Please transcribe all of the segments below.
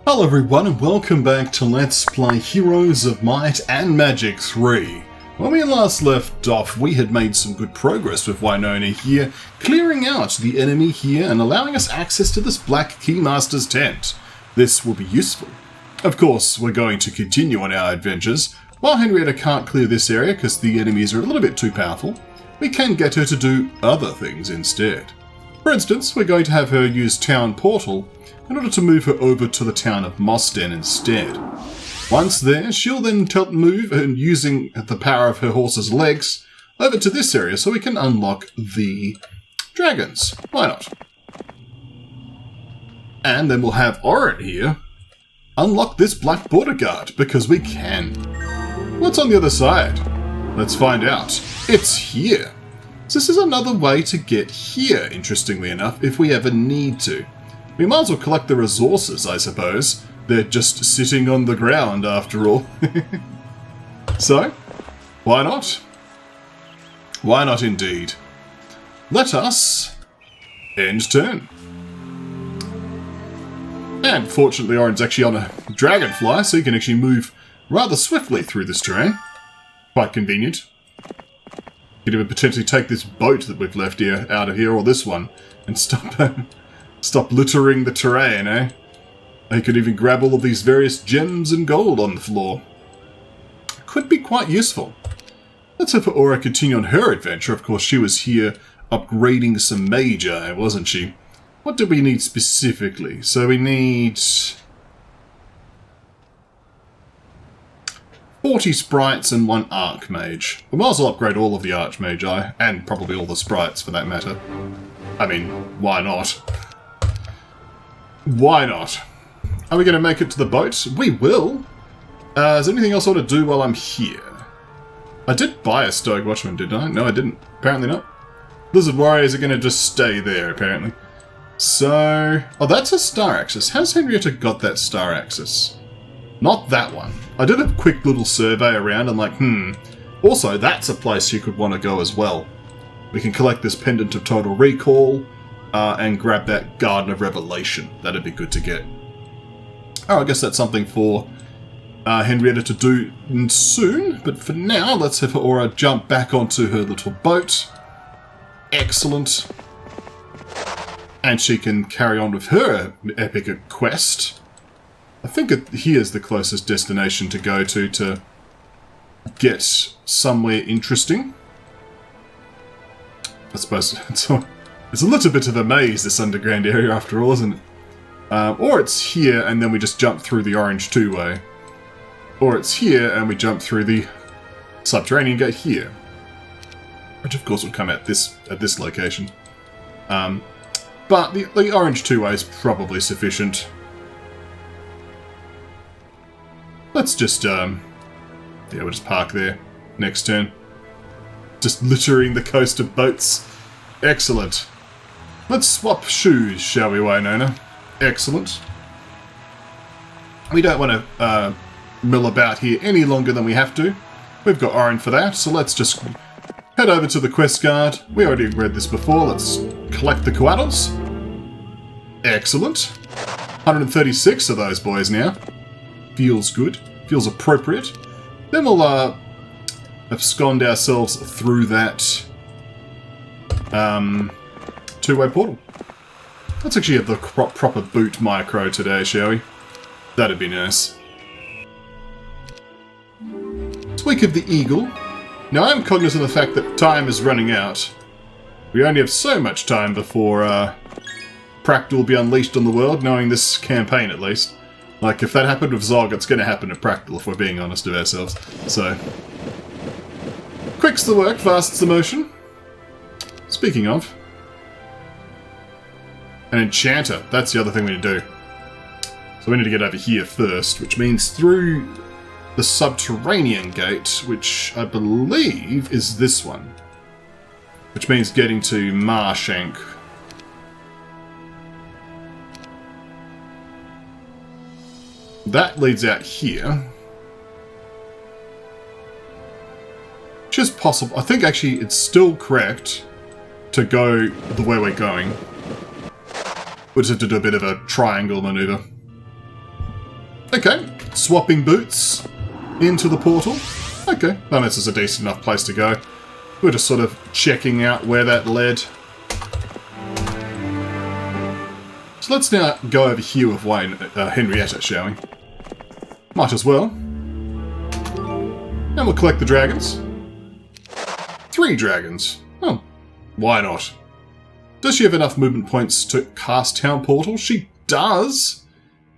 Hello everyone and welcome back to Let's Play Heroes of Might and Magic 3. When we last left off, we had made some good progress with Winona here, clearing out the enemy here and allowing us access to this Black Keymaster's tent. This will be useful. Of course, we're going to continue on our adventures. While Henrietta can't clear this area because the enemies are a little bit too powerful, we can get her to do other things instead. For instance, we're going to have her use Town Portal in order to move her over to the town of Mossden instead. Once there, she'll then move and using the power of her horse's legs over to this area so we can unlock the dragons. Why not? And then we'll have Orin here unlock this Black Border Guard because we can. What's on the other side? Let's find out. It's here. So this is another way to get here, interestingly enough, if we ever need to. We might as well collect the resources, I suppose. They're just sitting on the ground, after all. So, why not? Why not indeed? Let us end turn. And fortunately, Orin's actually on a dragonfly, so he can actually move rather swiftly through this terrain. Quite convenient. Could even potentially take this boat that we've left here out of here, or this one, and stop littering the terrain, eh? I could even grab all of these various gems and gold on the floor. Could be quite useful. Let's have Aura continue on her adventure. Of course, she was here upgrading some magi, wasn't she? What do we need specifically? So we need 40 sprites and 1 archmage. We might as well upgrade all of the archmagi, and probably all the sprites for that matter. I mean, why not? Why not? Are we going to make it to the boat? We will. Is there anything else I want to do while I'm here? I did buy a Stoic Watchman, didn't I? No, I didn't. Apparently not. Lizard Warriors are going to just stay there, apparently. So... oh, that's a Star Axis. How's Henrietta got that Star Axis? Not that one. I did a quick little survey around and like, Also, that's a place you could want to go as well. We can collect this Pendant of Total Recall, and grab that Garden of Revelation. That'd be good to get. Oh, I guess that's something for Henrietta to do soon. But for now, let's have Aura jump back onto her little boat. Excellent. And she can carry on with her epic quest. I think here's the closest destination to go to get somewhere interesting. I suppose it's a little bit of a maze, this underground area, after all, isn't it? Or it's here, and then we just jump through the orange two-way. Or it's here, and we jump through the subterranean gate here. Which, of course, will come at this location. But the orange two-way is probably sufficient. Let's just, yeah, we'll just park there. Next turn. Just littering the coast of boats. Excellent. Let's swap shoes, shall we, Winona? Excellent. We don't want to mill about here any longer than we have to. We've got Orin for that, so let's just head over to the quest card. We already read this before. Let's collect the koalas. Excellent. 136 of those boys now. Feels good. Feels appropriate. Then we'll abscond ourselves through that two-way portal. Let's actually have the proper boot micro today, shall we? That'd be nice. Tweak of the Eagle. Now, I'm cognizant of the fact that time is running out. We only have so much time before Pactal will be unleashed on the world, knowing this campaign at least. Like, if that happened with Zog, it's going to happen to Pactal, if we're being honest with ourselves. So, quick's the work, fast's the motion. Speaking of, an enchanter. That's the other thing we need to do. So we need to get over here first, which means through the subterranean gate, which I believe is this one. Which means getting to Marshank. That leads out here. Which is possible. I think actually it's still correct to go the way we're going. We'll just have to do a bit of a triangle maneuver. Okay, swapping boots into the portal. Okay, well, this is a decent enough place to go. We're just sort of checking out where that led. So let's now go over here with Henrietta, shall we? Might as well. And we'll collect the dragons. 3 dragons. Oh, why not? Does she have enough movement points to cast Town Portal? She does!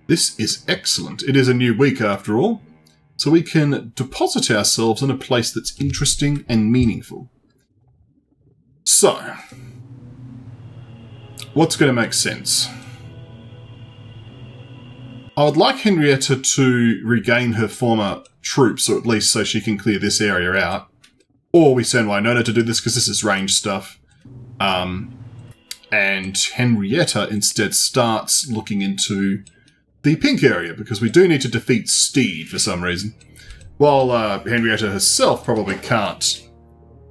This is excellent. It is a new week after all. So we can deposit ourselves in a place that's interesting and meaningful. So, what's going to make sense? I would like Henrietta to regain her former troops, or at least so she can clear this area out. Or we send Winona to do this, because this is range stuff. And Henrietta instead starts looking into the pink area, because we do need to defeat Steed for some reason. While Henrietta herself probably can't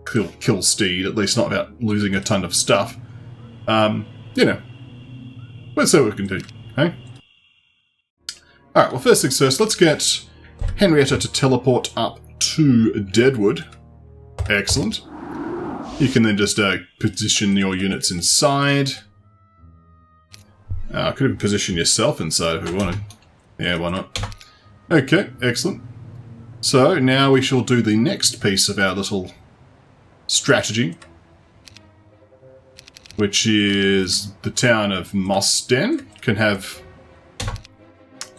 kill Steed, at least not without losing a ton of stuff. You know, let's see what we can do, okay? Alright, well, first things first, let's get Henrietta to teleport up to Deadwood. Excellent. You can then just position your units inside. Could even position yourself inside if we wanted. Yeah, why not? Okay, excellent. So, now we shall do the next piece of our little strategy, which is the town of Mossden can have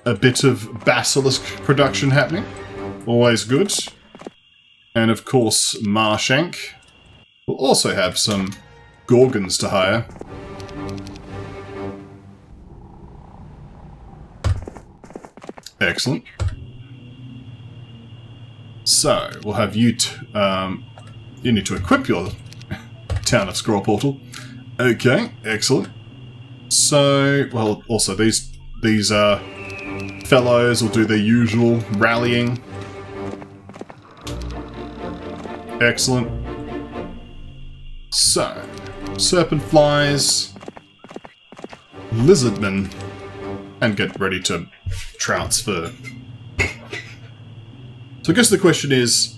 a bit of basilisk production happening. Always good. And of course, Marshank will also have some Gorgons to hire. Excellent. So, we'll have you... you need to equip your Town of Scroll Portal. Okay, excellent. So, well, also these fellows will do their usual rallying. Excellent. So, Serpent Flies, Lizardmen, and get ready to transfer. So I guess the question is,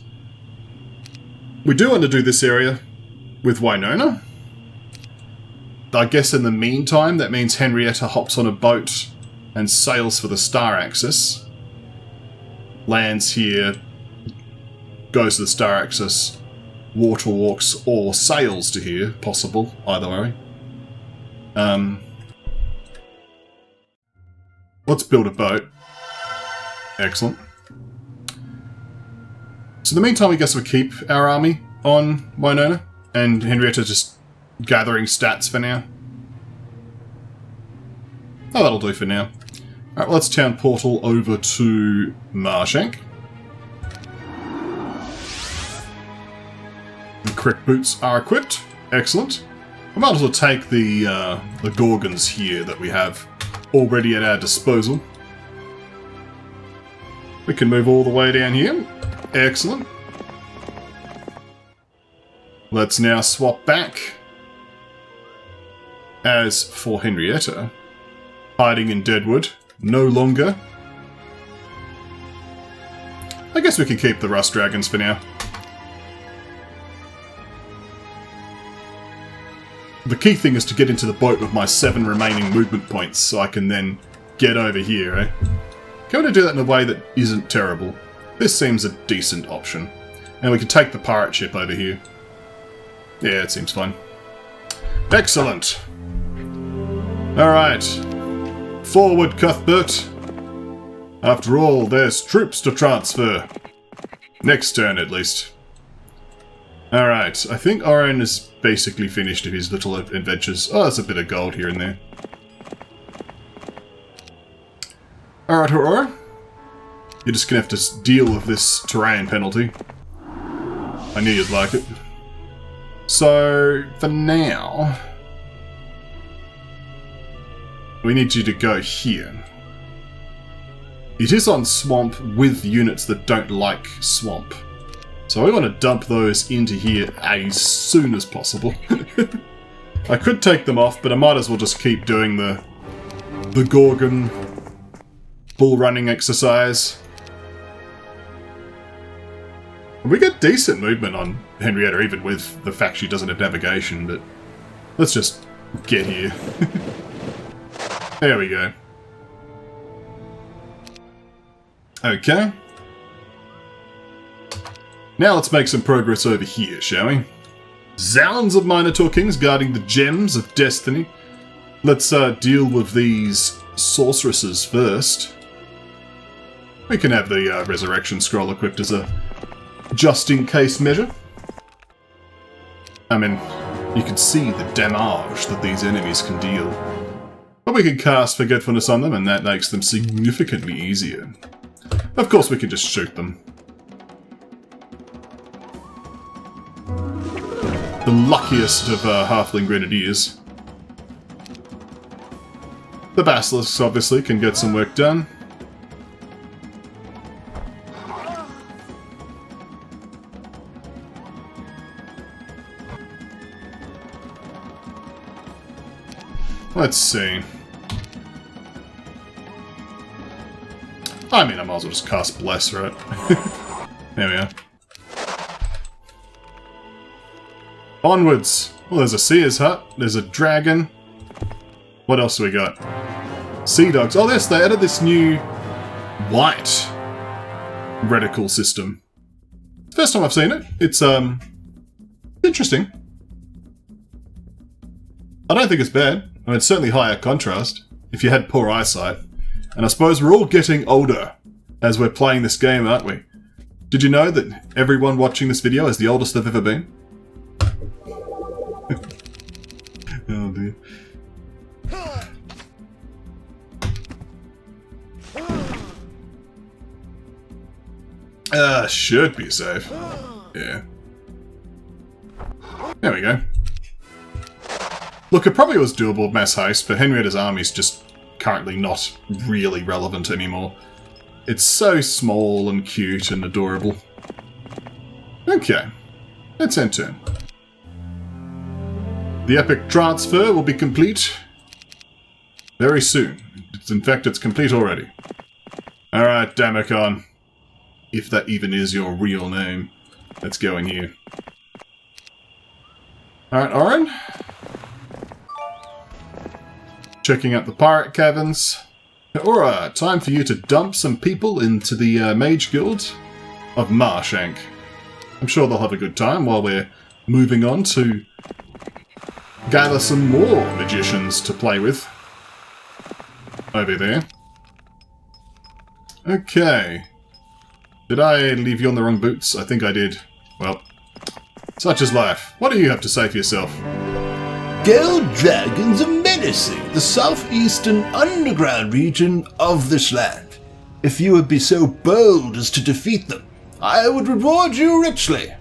we do want to do this area with Winona. I guess in the meantime, that means Henrietta hops on a boat and sails for the Star Axis. Lands here, goes to the Star Axis, water walks, or sails to here, possible, either way. Let's build a boat. Excellent. So in the meantime, I guess we'll keep our army on Winona, and Henrietta just gathering stats for now. Oh, that'll do for now. Alright, well, let's town portal over to Marshank. The crick boots are equipped. Excellent. I might as well take the Gorgons here that we have already at our disposal. We can move all the way down here. Excellent. Let's now swap back. As for Henrietta, hiding in Deadwood, no longer. I guess we can keep the Rust Dragons for now. The key thing is to get into the boat with my 7 remaining movement points, so I can then get over here, eh? Can we do that in a way that isn't terrible? This seems a decent option. And we can take the pirate ship over here. Yeah, it seems fine. Excellent! Alright. Forward, Cuthbert. After all, there's troops to transfer. Next turn, at least. Alright, I think Oren is basically finished his little adventures. Oh, there's a bit of gold here and there. Alright, Aurora. You're just gonna have to deal with this terrain penalty. I knew you'd like it. So, for now, we need you to go here. It is on Swamp with units that don't like Swamp. So we want to dump those into here as soon as possible. I could take them off, but I might as well just keep doing the Gorgon bull running exercise. We get decent movement on Henrietta, even with the fact she doesn't have navigation, but let's just get here. There we go. Okay. Now let's make some progress over here, shall we? Zounds of Minotaur Kings guarding the gems of destiny. Let's deal with these sorceresses first. We can have the resurrection scroll equipped as a just-in-case measure. I mean, you can see the damage that these enemies can deal. But we can cast Forgetfulness on them, and that makes them significantly easier. Of course, we can just shoot them. The luckiest of Halfling Grenadiers. The Basilisks, obviously, can get some work done. Let's see. I mean, I might as well just cast Bless, right? There we are. Onwards! Well, there's a Seer's Hut, there's a dragon. What else do we got? Sea Dogs. Oh, yes, they added this new white reticle system. First time I've seen it. It's, interesting. I don't think it's bad. I mean, it's certainly higher contrast, if you had poor eyesight. And I suppose we're all getting older as we're playing this game, aren't we? Did you know that everyone watching this video is the oldest they've ever been? Oh dear. Should be safe. Yeah. There we go. Look, it probably was doable with mass haste, but Henrietta's army's just currently not really relevant anymore. It's so small and cute and adorable. Okay. Let's end turn. The epic transfer will be complete very soon. In fact, it's complete already. Alright, Damacon. If that even is your real name. Let's go in here. Alright, Oren. Checking out the pirate caverns. Alright, time for you to dump some people into the Mage Guild of Marshank. I'm sure they'll have a good time while we're moving on to gather some more magicians to play with. Over there. Okay. Did I leave you on the wrong boots? I think I did. Well, such is life. What do you have to say for yourself? Gold dragons are menacing the southeastern underground region of this land. If you would be so bold as to defeat them, I would reward you richly.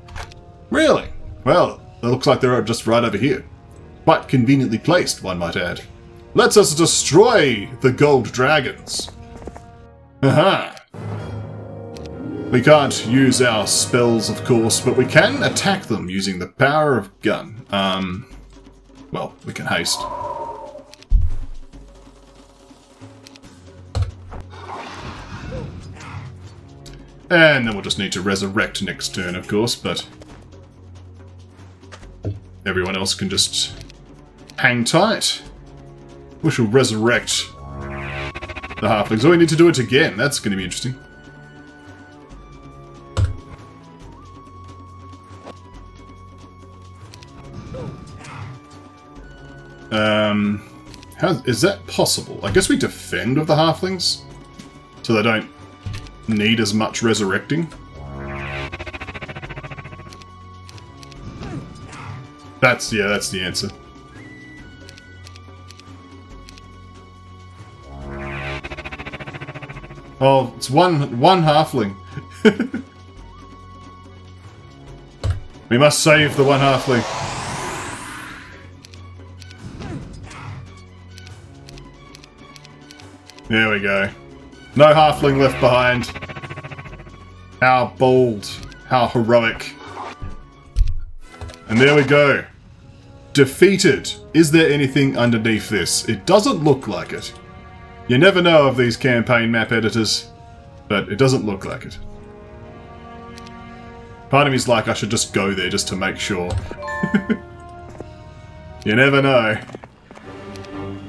Really? Well, it looks like they're just right over here. Quite conveniently placed, one might add. Let us destroy the gold dragons. Aha! We can't use our spells, of course, but we can attack them using the power of gun. Well, we can haste. And then we'll just need to resurrect next turn, of course, but everyone else can just hang tight. We shall resurrect the Halflings. Oh, we need to do it again. That's going to be interesting. How is that possible? I guess we defend with the Halflings, so they don't need as much resurrecting. That's the answer. Oh, it's one Halfling. We must save the one Halfling. There we go. No Halfling left behind. How bold. How heroic. And there we go. Defeated. Is there anything underneath this? It doesn't look like it. You never know of these campaign map editors, but it doesn't look like it. Part of me's like, I should just go there just to make sure. You never know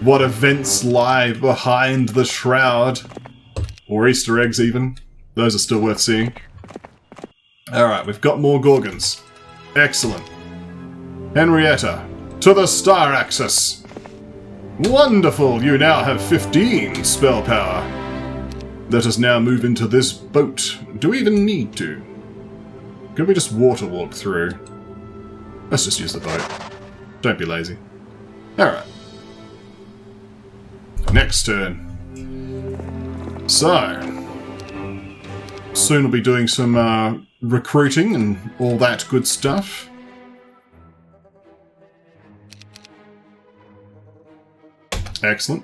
what events lie behind the shroud. Or Easter eggs, even. Those are still worth seeing. Alright, we've got more Gorgons. Excellent. Henrietta, to the star axis. Wonderful, you now have 15 spell power. Let us now move into this boat. Do we even need to? Could we just water walk through? Let's just use the boat. Don't be lazy. Alright. Next turn. So, soon we'll be doing some recruiting and all that good stuff. Excellent.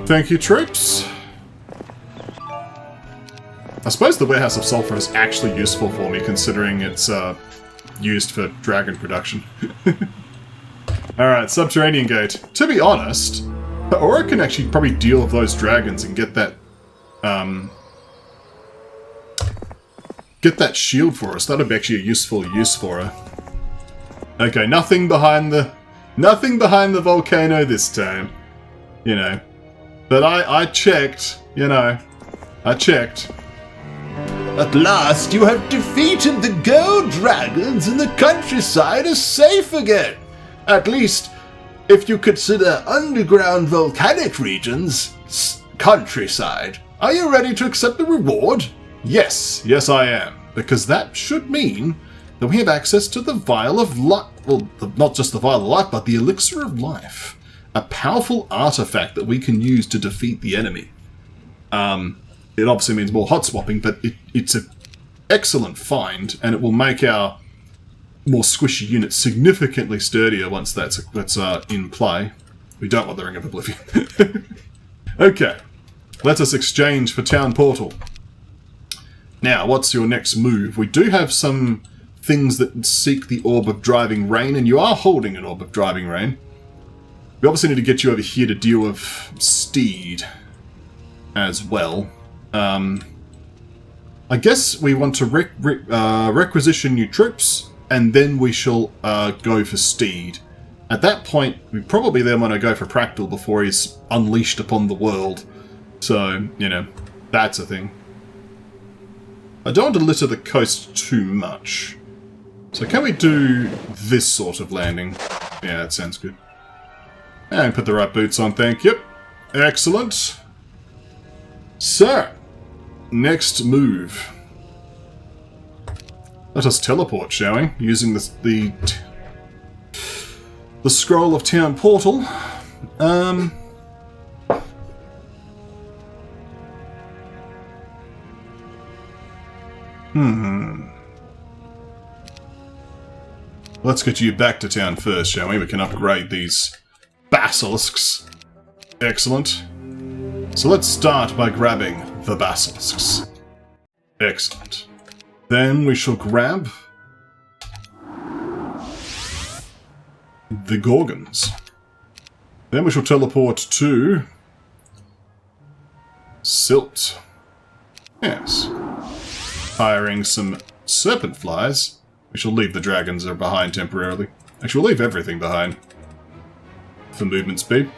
Thank you, troops. I suppose the Warehouse of Sulphur is actually useful for me, considering it's used for dragon production. Alright, Subterranean Gate. To be honest, Aura can actually probably deal with those dragons and get that shield for us. That'd be actually a useful use for her. Okay, nothing behind the volcano this time. You know. But I checked, you know. I checked. At last you have defeated the gold dragons and the countryside is safe again. At least, if you consider underground volcanic regions countryside. Are you ready to accept the reward? Yes, yes I am. Because that should mean that we have access to the Vial of Life. Well, not just the Vial of Life, but the Elixir of Life. A powerful artifact that we can use to defeat the enemy. It obviously means more hot swapping, but it's an excellent find, and it will make our more squishy units significantly sturdier once that's in play. We don't want the Ring of Oblivion. Okay, let us exchange for Town Portal. Now, what's your next move? We do have some things that seek the Orb of Driving Rain, and you are holding an Orb of Driving Rain. We obviously need to get you over here to deal with Steed as well. I guess we want to requisition new troops, and then we shall go for Steed. At that point, we probably then want to go for Pactal before he's unleashed upon the world. So, you know, that's a thing. I don't want to litter the coast too much. So can we do this sort of landing? Yeah, that sounds good. And put the right boots on, thank you. Excellent. So, next move. Let us teleport, shall we? Using the scroll of Town Portal. Let's get you back to town first, shall we? We can upgrade these basilisks. Excellent. So let's start by grabbing the basilisks. Excellent. Then we shall grab the Gorgons. Then we shall teleport to Silt. Yes. Hiring some serpent flies. We shall leave the dragons behind temporarily. Actually, we'll leave everything behind for movement speed.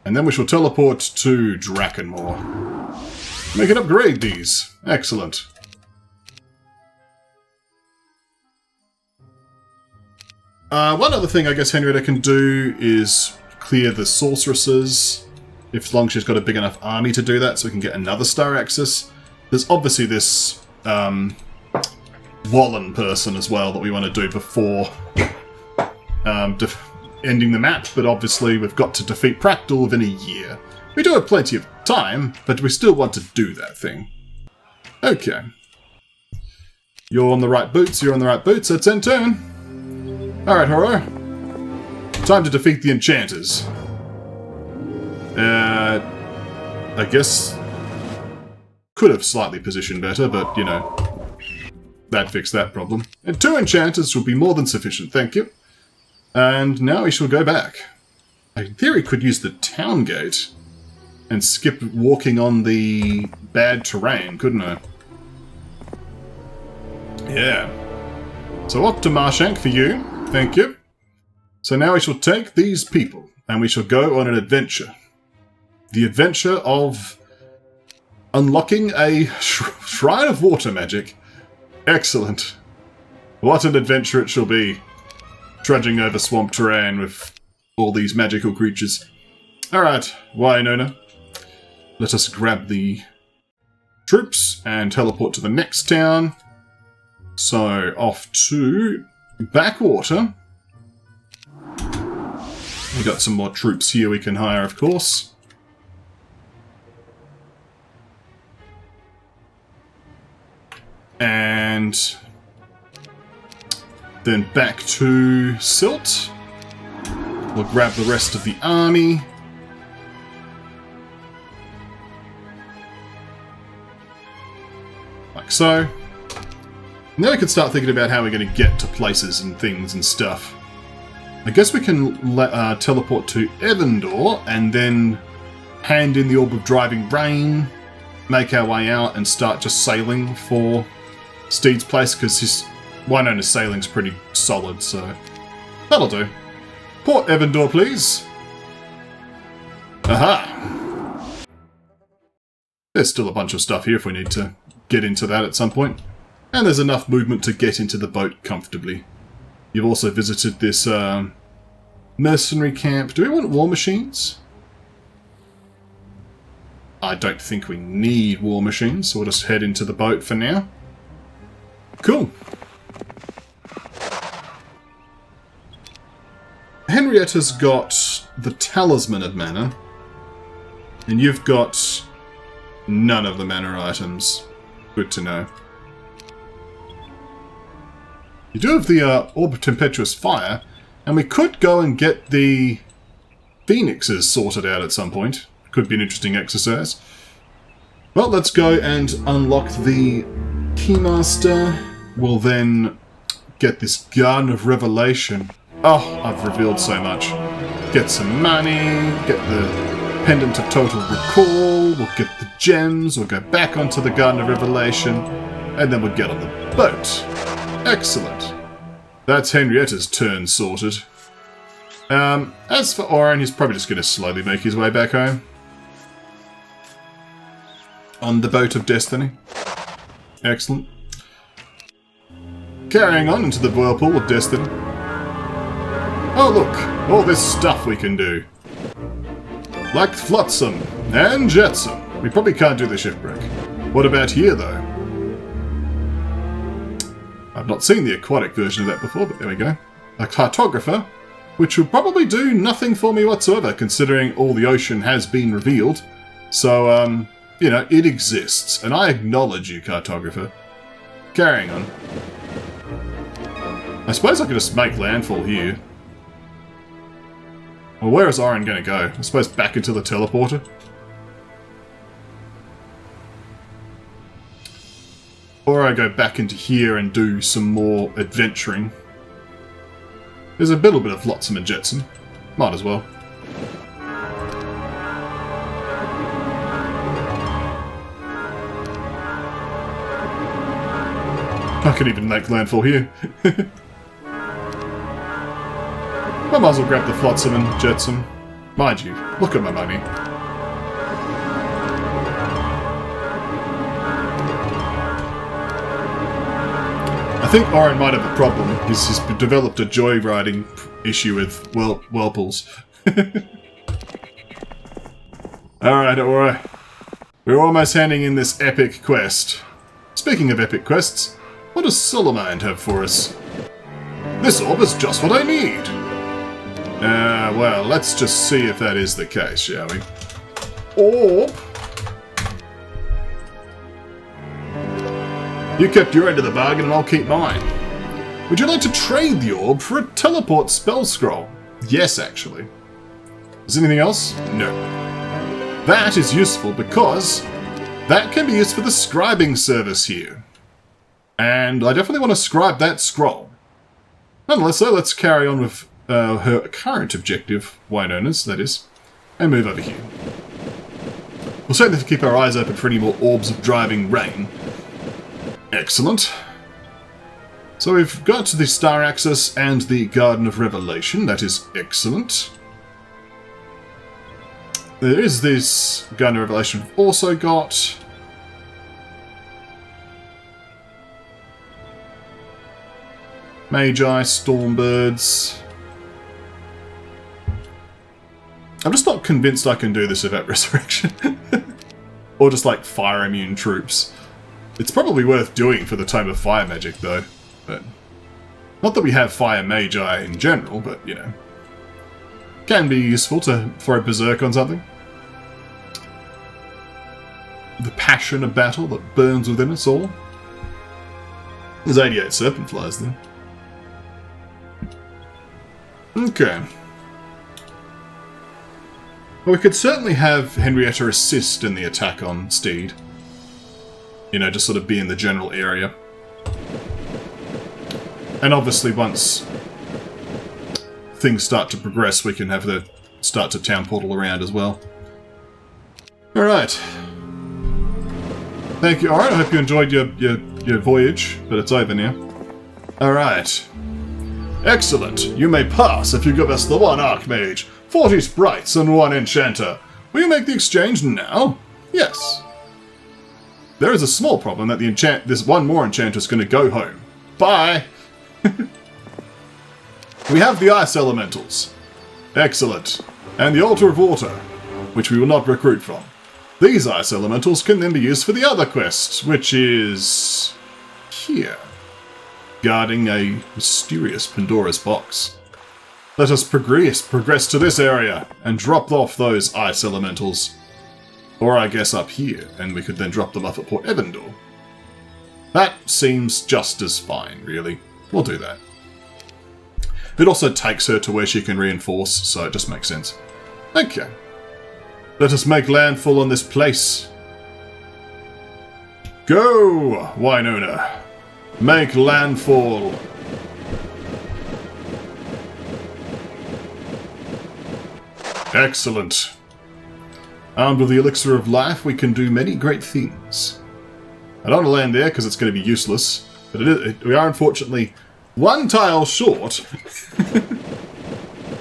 And then we shall teleport to Drakkenmoor. We can upgrade these. Excellent. One other thing I guess Henrietta can do is clear the sorceresses, as long as she's got a big enough army to do that, so we can get another star axis. There's obviously this Wallen person as well that we want to do before ending the map, but obviously we've got to defeat Pactal within a year. We do have plenty of time, but we still want to do that thing. Okay. You're on the right boots, you're on the right boots, let's end turn. Alright, Horror. Time to defeat the enchanters. I guess could have slightly positioned better, but, you know, that fixed that problem. And 2 enchanters will be more than sufficient, thank you. And now we shall go back. I, in theory, could use the town gate and skip walking on the bad terrain, couldn't I? Yeah. So up to Marshank for you. Thank you. So now we shall take these people, and we shall go on an adventure. The adventure of unlocking a shrine of water magic. Excellent. What an adventure it shall be. Trudging over swamp terrain with all these magical creatures. Alright, Wynonna. Let us grab the troops and teleport to the next town. So, off to Backwater. We got some more troops here we can hire, of course. And then back to Silt. We'll grab the rest of the army. Like so. Now we can start thinking about how we're going to get to places and things and stuff. I guess we can teleport to Evandor and then hand in the Orb of Driving Rain, make our way out and start just sailing for Steed's place, because his Wynonna's sailing's pretty solid, so that'll do. Port Evandor, please. Aha! There's still a bunch of stuff here if we need to get into that at some point. And there's enough movement to get into the boat comfortably. You've also visited this mercenary camp. Do we want war machines? I don't think we need war machines, so we'll just head into the boat for now. Cool. Henrietta's got the Talisman of Mana, and you've got none of the mana items. Good to know. You do have the Orb of Tempestuous Fire, and we could go and get the Phoenixes sorted out at some point. Could be an interesting exercise. Well, let's go and unlock the Keymaster. We'll then get this Garden of Revelation. Oh, I've revealed so much. Get some money, get the Pendant of Total Recall, we'll get the gems, we'll go back onto the Garden of Revelation, and then we'll get on the boat. Excellent. That's Henrietta's turn sorted. As for Oren, he's probably just going to slowly make his way back home. On the Boat of Destiny. Excellent. Carrying on into the Whirlpool of Destiny. Oh look, all this stuff we can do. Like Flotsam and Jetsam. We probably can't do the shipwreck. What about here though? I've not seen the aquatic version of that before, but there we go. A cartographer, which will probably do nothing for me whatsoever, considering all the ocean has been revealed. So, you know, it exists, and I acknowledge you, cartographer. Carrying on. I suppose I could just make landfall here. Well, where is Oren going to go? I suppose back into the teleporter? Or I go back into here and do some more adventuring. There's a little bit of Flotsam and Jetsam. Might as well. I could even make landfall here. I might as well grab the Flotsam and Jetsam. Mind you, look at my money. I think Oren might have a problem. He's developed a joyriding issue with whirlpools. Alright, alright. We're almost handing in this epic quest. Speaking of epic quests, what does Solomond have for us? This orb is just what I need! Well, let's just see if that is the case, shall we? Orb! You kept your end of the bargain and I'll keep mine. Would you like to trade the orb for a teleport spell scroll? Yes, actually. Is anything else? No. That is useful because that can be used for the scribing service here. And I definitely want to scribe that scroll. Nonetheless, though, let's carry on with her current objective, Wynona's, that is, and move over here. We'll certainly have to keep our eyes open for any more orbs of driving rain. Excellent. So we've got the Star Axis and the Garden of Revelation. That is excellent. There is this Garden of Revelation we've also got. Magi, Stormbirds. I'm just not convinced I can do this without Resurrection. Or just like fire immune troops. It's probably worth doing for the Tome of Fire Magic though. But not that we have Fire Magi in general, but you know. Can be useful to throw Berserk on something. The passion of battle that burns within us all. There's 88 Serpent Flies there. Okay. Well, we could certainly have Henrietta assist in the attack on Steed. You know, just sort of be in the general area. And obviously once things start to progress, we can have the start to town portal around as well. Alright. Thank you. Alright, I hope you enjoyed your voyage, but it's over now. Alright. Excellent. You may pass if you give us the 1 Archmage, 40 Sprites, and 1 Enchanter. Will you make the exchange now? Yes. There is a small problem that this one more Enchanter is going to go home. Bye! We have the Ice Elementals. Excellent. And the Altar of Water, which we will not recruit from. These Ice Elementals can then be used for the other quest, which is here. Guarding a mysterious Pandora's box. Let us progress to this area and drop off those Ice Elementals. Or I guess up here, and we could then drop them off at Port Evandor. That seems just as fine, really. We'll do that. It also takes her to where she can reinforce, so it just makes sense. Okay. Let us make landfall on this place. Go, Wynona. Make landfall. Excellent. Armed with the Elixir of Life, we can do many great things. I don't want to land there because it's going to be useless, but we are unfortunately 1 tile short.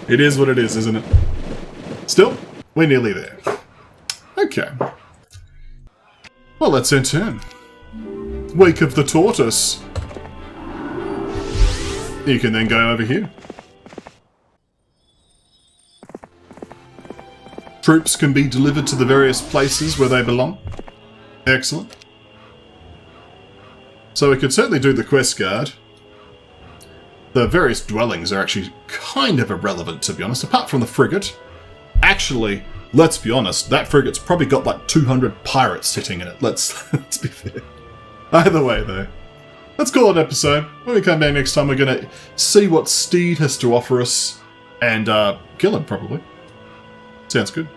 It is what it is, isn't it? Still, we're nearly there. Okay. Well, let's turn. Wake of the Tortoise. You can then go over here. Troops can be delivered to the various places where they belong. Excellent. So we could certainly do the quest guard. The various dwellings are actually kind of irrelevant, to be honest, apart from the frigate. Actually, let's be honest, that frigate's probably got like 200 pirates sitting in it. Let's be fair. Either way, though. Let's call it an episode. When we come back next time, we're going to see what Steed has to offer us and kill him, probably. Sounds good.